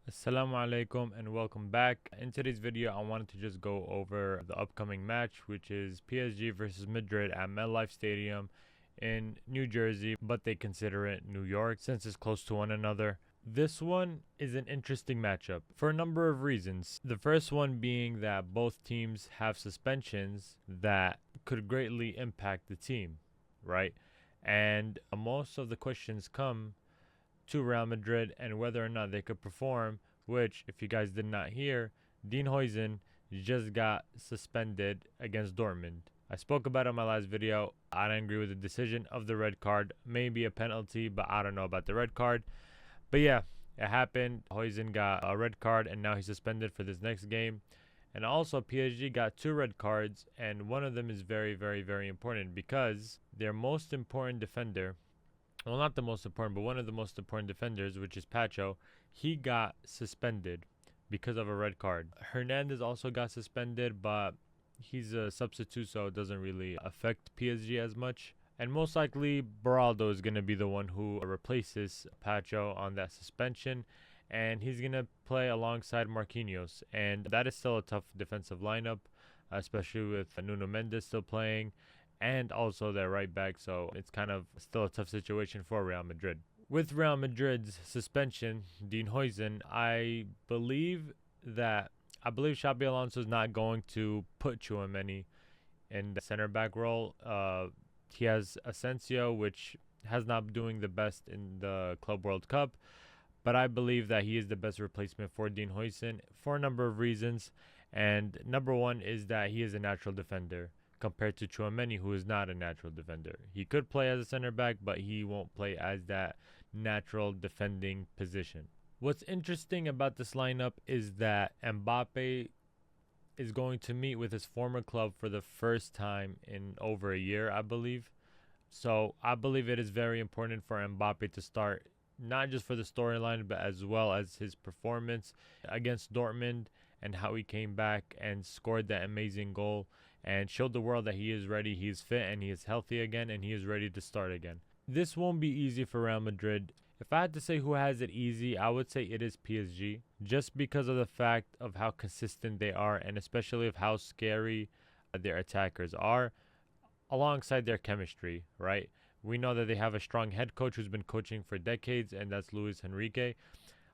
Assalamu alaikum and welcome back. In today's video, I wanted to just go over the upcoming match, which is PSG versus Madrid at MetLife Stadium in New Jersey, but they consider it New York since it's close to one another. This one is an interesting matchup for a number of reasons. The first one being that both teams have suspensions that could greatly impact the team, right? And most of the questions come to Real Madrid and whether or not they could perform, which, if you guys did not hear, Dean Huijsen just got suspended against Dortmund. I spoke about it in my last video. I don't agree with the decision of the red card. Maybe a penalty, but I don't know about the red card. But yeah, it happened. Huijsen got a red card and now he's suspended for this next game. And also PSG got 2 red cards, and one of them is very, very, very important because their most important defender, well, not the most important, but one of the most important defenders, which is Pacho, he got suspended because of a red card. Hernandez also got suspended, but he's a substitute, so it doesn't really affect PSG as much. And most likely, Beraldo is going to be the one who replaces Pacho on that suspension, and he's going to play alongside Marquinhos. And that is still a tough defensive lineup, especially with Nuno Mendes still playing, and also their right back, so it's kind of still a tough situation for Real Madrid. With Real Madrid's suspension, Dean Huijsen, I believe Xabi Alonso is not going to put Tchouaméni in the center back role. He has Asensio, which has not been doing the best in the Club World Cup, but I believe that he is the best replacement for Dean Huijsen for a number of reasons. And number one is that he is a natural defender, compared to Tchouaméni, who is not a natural defender. He could play as a center back, but he won't play as that natural defending position. What's interesting about this lineup is that Mbappe is going to meet with his former club for the first time in over a year, I believe. So I believe it is very important for Mbappe to start, not just for the storyline, but as well as his performance against Dortmund and how he came back and scored that amazing goal and showed the world that he is ready, he is fit, and he is healthy again, and he is ready to start again. This won't be easy for Real Madrid. If I had to say who has it easy, I would say it is PSG, just because of the fact of how consistent they are, and especially of how scary their attackers are, alongside their chemistry, right? We know that they have a strong head coach who's been coaching for decades, and that's Luis Enrique.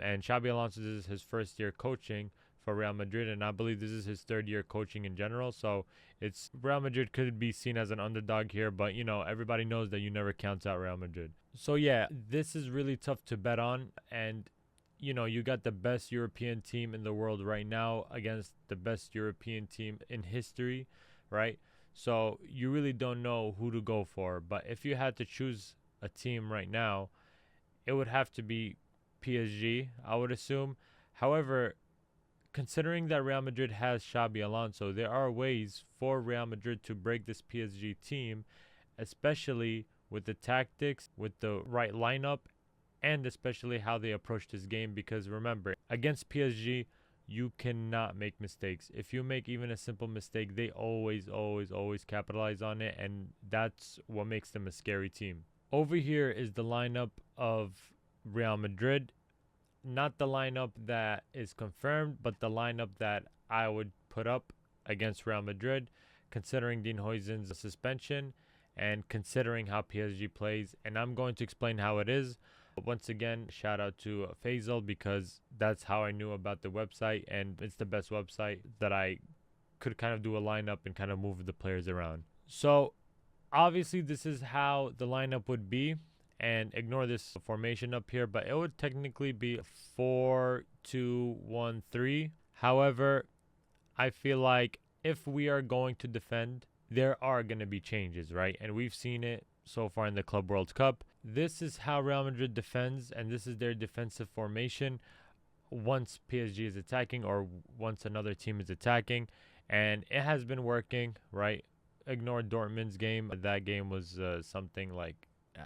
And Xabi Alonso, this is his first year coaching for Real Madrid, and I believe this is his 3rd year coaching in general. So it's Real Madrid could be seen as an underdog here, but everybody knows that you never count out Real Madrid. So yeah, this is really tough to bet on, and you got the best European team in the world right now against the best European team in history, right? So you really don't know who to go for. But if you had to choose a team right now, it would have to be PSG, I would assume. However, considering that Real Madrid has Xabi Alonso, there are ways for Real Madrid to break this PSG team, especially with the tactics, with the right lineup, and especially how they approach this game. Because remember, against PSG, you cannot make mistakes. If you make even a simple mistake, they always capitalize on it, and that's what makes them a scary team. Over here is the lineup of Real Madrid. Not the lineup that is confirmed, but the lineup that I would put up against Real Madrid, considering Dean Huijsen's suspension and considering how PSG plays. And I'm going to explain how it is. Once again, shout out to Faisal, because that's how I knew about the website, and it's the best website that I could kind of do a lineup and kind of move the players around. So obviously this is how the lineup would be. And ignore this formation up here, but it would technically be 4-2-1-3. However, I feel like if we are going to defend, there are going to be changes, right? And we've seen it so far in the Club World Cup. This is how Real Madrid defends, and this is their defensive formation once PSG is attacking or once another team is attacking. And it has been working, right? Ignore Dortmund's game. That game was something like,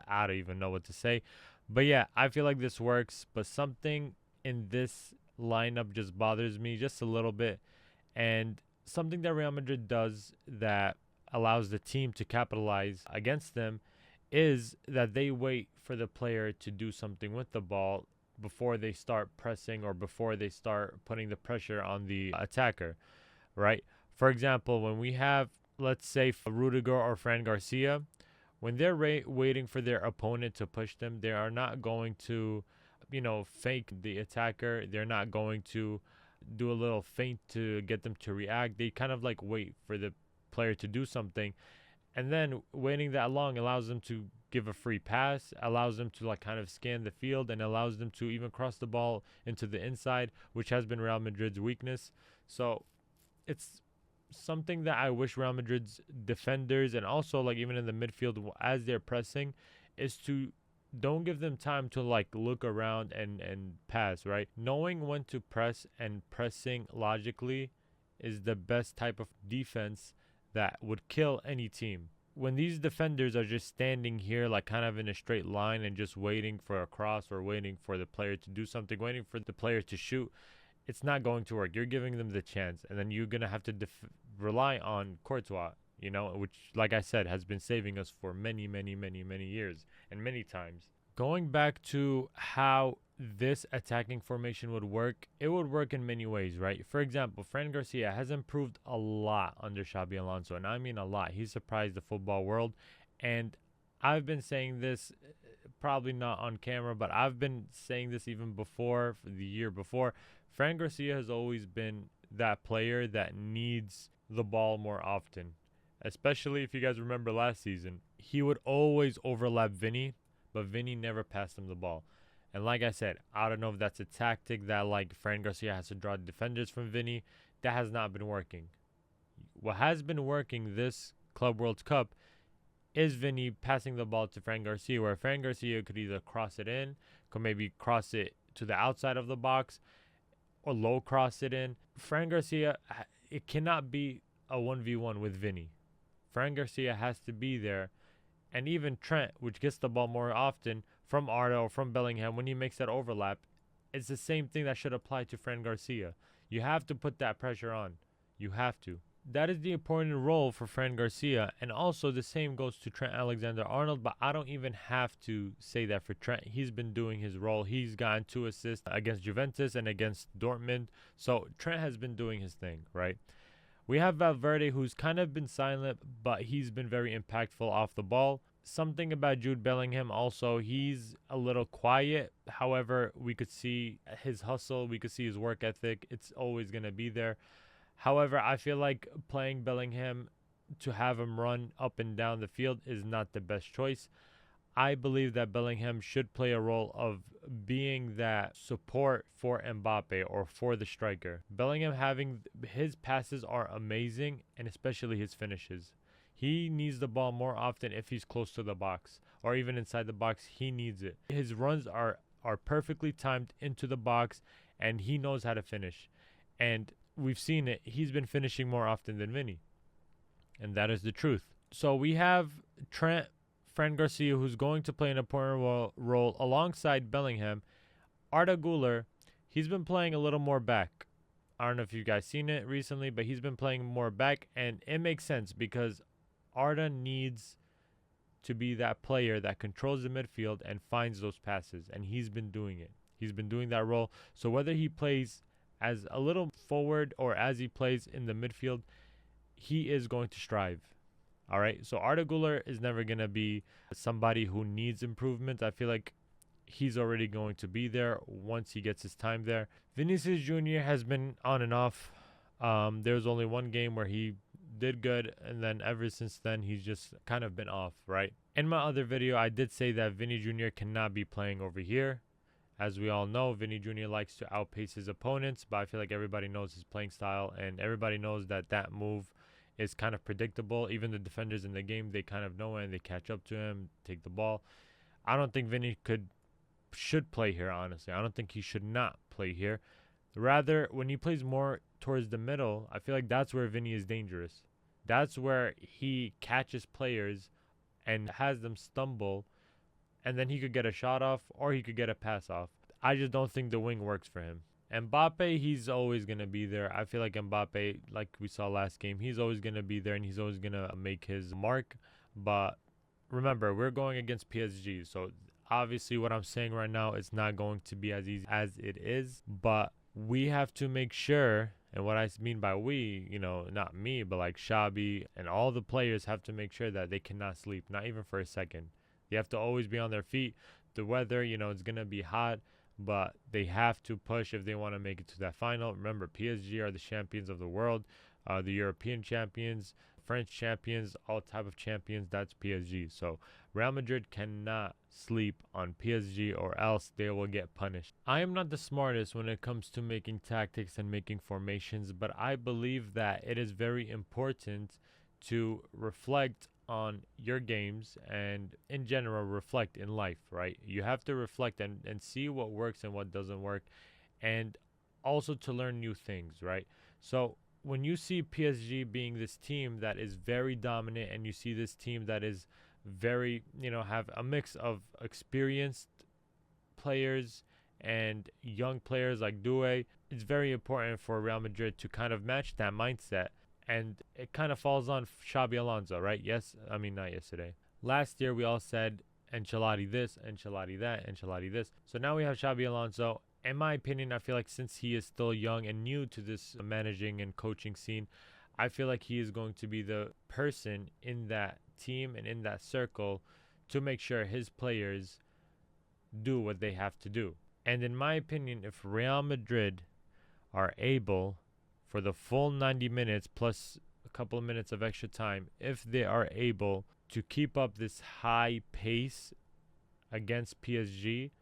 I don't even know what to say. But yeah, I feel like this works, but something in this lineup just bothers me just a little bit. And something that Real Madrid does that allows the team to capitalize against them is that they wait for the player to do something with the ball before they start pressing or before they start putting the pressure on the attacker, right? For example, when we have, let's say, Rudiger or Fran Garcia, when they're waiting for their opponent to push them, they are not going to, fake the attacker. They're not going to do a little feint to get them to react. They kind of like wait for the player to do something. And then waiting that long allows them to give a free pass, allows them to like kind of scan the field, and allows them to even cross the ball into the inside, which has been Real Madrid's weakness. So it's something that I wish Real Madrid's defenders and also like even in the midfield as they're pressing is to don't give them time to like look around and pass, right? Knowing when to press and pressing logically is the best type of defense that would kill any team. When these defenders are just standing here like kind of in a straight line and just waiting for a cross or waiting for the player to do something, waiting for the player to shoot, it's not going to work. You're giving them the chance, and then you're going to have to rely on Courtois, which, like I said, has been saving us for many, many, many, many years and many times. Going back to how this attacking formation would work, it would work in many ways, right? For example, Fran Garcia has improved a lot under Xabi Alonso, and I mean a lot. He surprised the football world, and I've been saying this, probably not on camera, but I've been saying this even before, the year before. Fran Garcia has always been that player that needs the ball more often, especially if you guys remember last season. He would always overlap Vinny, but Vinny never passed him the ball. And like I said, I don't know if that's a tactic that like Fran Garcia has to draw defenders from Vinny. That has not been working. What has been working this Club World Cup is Vinny passing the ball to Fran Garcia, where Fran Garcia could either cross it in, could maybe cross it to the outside of the box, or low cross it in. Fran Garcia, it cannot be a 1v1 with Vinny. Fran Garcia has to be there. And even Trent, which gets the ball more often from Arda or from Bellingham, when he makes that overlap, it's the same thing that should apply to Fran Garcia. You have to put that pressure on. You have to. That is the important role for Fran Garcia, and also the same goes to Trent Alexander-Arnold, but I don't even have to say that for Trent. He's been doing his role. He's gotten 2 assists against Juventus and against Dortmund, so Trent has been doing his thing, right? We have Valverde, who's kind of been silent, but he's been very impactful off the ball. Something about Jude Bellingham also, he's a little quiet. However, we could see his hustle, we could see his work ethic. It's always going to be there. However, I feel like playing Bellingham to have him run up and down the field is not the best choice. I believe that Bellingham should play a role of being that support for Mbappe or for the striker. Bellingham having his passes are amazing, and especially his finishes. He needs the ball more often if he's close to the box or even inside the box. He needs it. His runs are perfectly timed into the box, and he knows how to finish. And we've seen it. He's been finishing more often than Vinny. And that is the truth. So we have Trent, Fran Garcia, who's going to play an important role alongside Bellingham. Arda Guler, he's been playing a little more back. I don't know if you guys seen it recently, but he's been playing more back. And it makes sense because Arda needs to be that player that controls the midfield and finds those passes. And he's been doing it. He's been doing that role. So whether he plays as a little forward or as he plays in the midfield, he is going to strive. All right. So Arda Guler is never going to be somebody who needs improvement. I feel like he's already going to be there once he gets his time there. Vinicius Jr. has been on and off. There was only one game where he did good, and then ever since then he's just kind of been off, right? In my other video, I did say that Vinny Jr. cannot be playing over here. As we all know, Vinny Jr. likes to outpace his opponents, but I feel like everybody knows his playing style, and everybody knows that that move is kind of predictable. Even the defenders in the game, they kind of know it, and they catch up to him, take the ball. I don't think Vinny should play here, honestly. I don't think he should not play here. Rather, when he plays more towards the middle, I feel like that's where Vinny is dangerous. That's where he catches players and has them stumble, and then he could get a shot off or he could get a pass off. I just don't think the wing works for him. Mbappe, he's always going to be there. I feel like Mbappe, like we saw last game, he's always going to be there and he's always going to make his mark. But remember, we're going against PSG, so Obviously, what I'm saying right now is not going to be as easy as it is, but we have to make sure, and what I mean by we, not me, but like Xabi and all the players have to make sure that they cannot sleep, not even for a second. They have to always be on their feet. The weather, it's going to be hot, but they have to push if they want to make it to that final. Remember, PSG are the champions of the world, the European champions, French champions, all type of champions. That's PSG. So Real Madrid cannot sleep on PSG or else they will get punished. I am not the smartest when it comes to making tactics and making formations, but I believe that it is very important to reflect on your games and in general reflect in life, right? You have to reflect and see what works and what doesn't work, and also to learn new things, right? So when you see PSG being this team that is very dominant, and you see this team that is very, have a mix of experienced players and young players like Doué, it's very important for Real Madrid to kind of match that mindset. And it kind of falls on Xabi Alonso, right? Not yesterday. Last year, we all said Ancelotti this, Ancelotti that, Ancelotti this. So now we have Xabi Alonso. In my opinion, I feel like since he is still young and new to this managing and coaching scene, I feel like he is going to be the person in that team and in that circle to make sure his players do what they have to do. And in my opinion, if Real Madrid are able, for the full 90 minutes plus a couple of minutes of extra time, if they are able to keep up this high pace against PSG,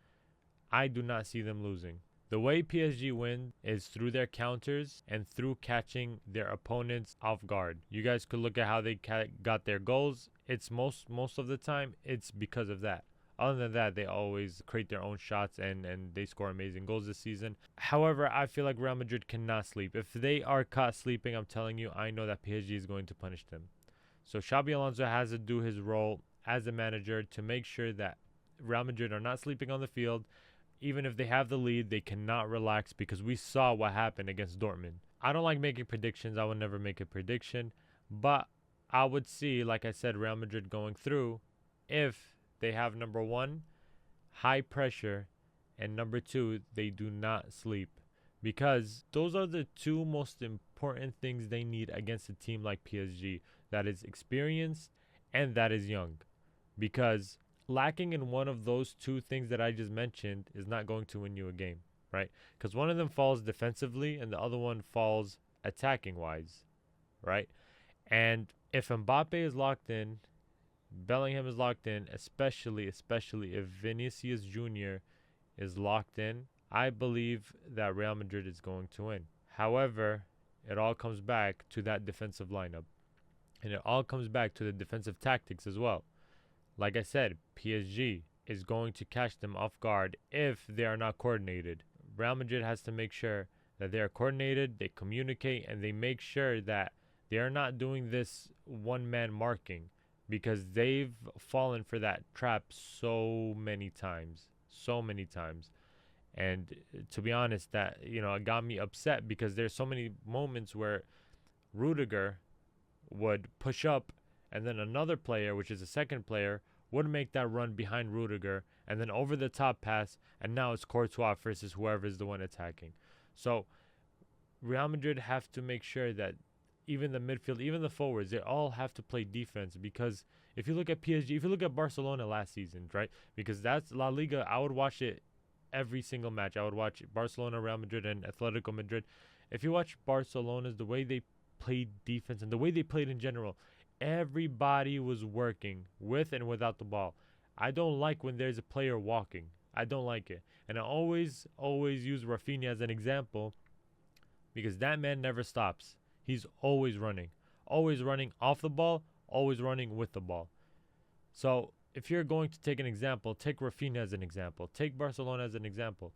I do not see them losing. The way PSG win is through their counters and through catching their opponents off guard. You guys could look at how they got their goals. It's most of the time, it's because of that. Other than that, they always create their own shots and they score amazing goals this season. However, I feel like Real Madrid cannot sleep. If they are caught sleeping, I'm telling you, I know that PSG is going to punish them. So Xabi Alonso has to do his role as a manager to make sure that Real Madrid are not sleeping on the field. Even if they have the lead, they cannot relax, because we saw what happened against Dortmund. I don't like making predictions. I would never make a prediction. But I would see, like I said, Real Madrid going through if they have, number one, high pressure, and number two, they do not sleep. Because those are the two most important things they need against a team like PSG that is experienced and that is young. Because lacking in one of those two things that I just mentioned is not going to win you a game, right? Because one of them falls defensively and the other one falls attacking wise, right? And if Mbappe is locked in, Bellingham is locked in, especially if Vinicius Jr is locked in, I believe that Real Madrid is going to win. However, it all comes back to that defensive lineup, and it all comes back to the defensive tactics as well. Like I said, PSG is going to catch them off guard if they are not coordinated. Real Madrid has to make sure that they are coordinated, they communicate, and they make sure that they are not doing this one-man marking, because they've fallen for that trap so many times. And to be honest, that, it got me upset, because there's so many moments where Rudiger would push up, and then another player, which is a second player, would make that run behind Rudiger, and then over the top pass, and now it's Courtois versus whoever is the one attacking. So Real Madrid have to make sure that even the midfield, even the forwards, they all have to play defense. Because if you look at PSG, if you look at Barcelona last season, right? Because that's La Liga, I would watch it every single match. I would watch Barcelona, Real Madrid, and Atletico Madrid. If you watch Barcelona's, the way they played defense and the way they played in general, everybody was working with and without the ball. I don't like when there's a player walking. I don't like it. And I always use Rafinha as an example, because that man never stops. He's always running off the ball, always running with the ball. So if you're going to take an example, take Rafinha as an example. Take Barcelona as an example.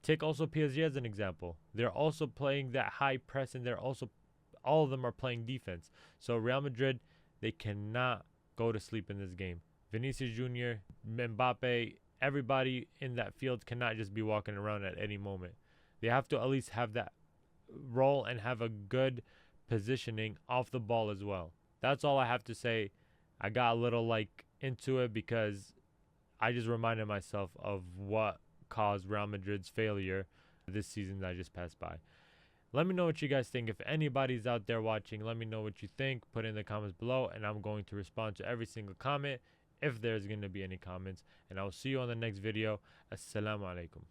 Take also PSG as an example. They're also playing that high press, and all of them are playing defense. So Real Madrid, they cannot go to sleep in this game. Vinicius Jr, Mbappe, everybody in that field cannot just be walking around at any moment. They have to at least have that role and have a good positioning off the ball as well. That's all I have to say. I got a little into it because I just reminded myself of what caused Real Madrid's failure this season that I just passed by. Let me know what you guys think. If anybody's out there watching, let me know what you think. Put it in the comments below, and I'm going to respond to every single comment if there's going to be any comments. And I will see you on the next video. Assalamu alaikum.